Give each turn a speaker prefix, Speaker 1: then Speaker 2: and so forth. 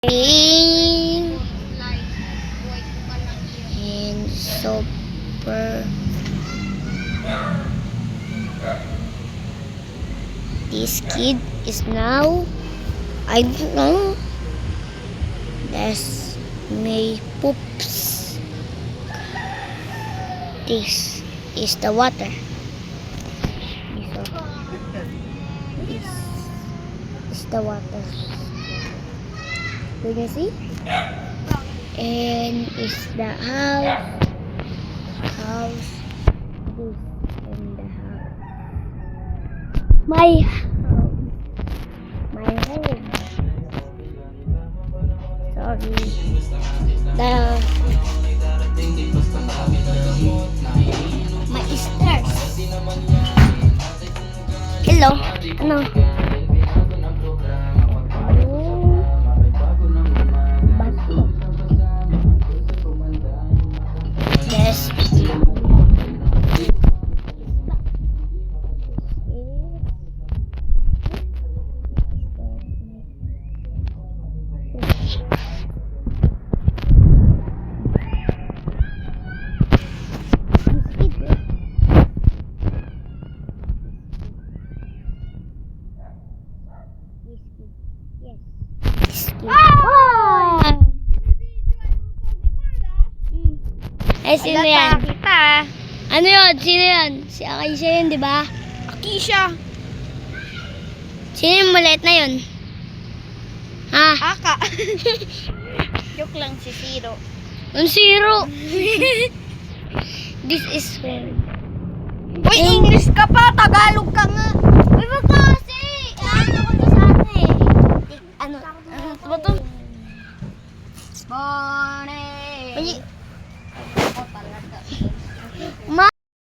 Speaker 1: And super. This kid is now, I don't know, that's may poops. This is the water. This is the water. Can you see? And it's the house. This and the house. My home. Sorry. My stairs. Hello. Ano? Yes. Eh, sino yan?
Speaker 2: Kita.
Speaker 1: Ano yun? Sino yan? Si Akisha yun, di ba?
Speaker 2: Akisha.
Speaker 1: Sino yung maliit na yun? Ha?
Speaker 2: Aka. Joke lang si Zero.
Speaker 1: Yung zero. This is very...
Speaker 2: Uy, English ka pa. Tagalog ka nga.
Speaker 1: Uy, wag ka kasi! Ano ko to sa ano eh? Ano?
Speaker 2: Ano ba to? Morning.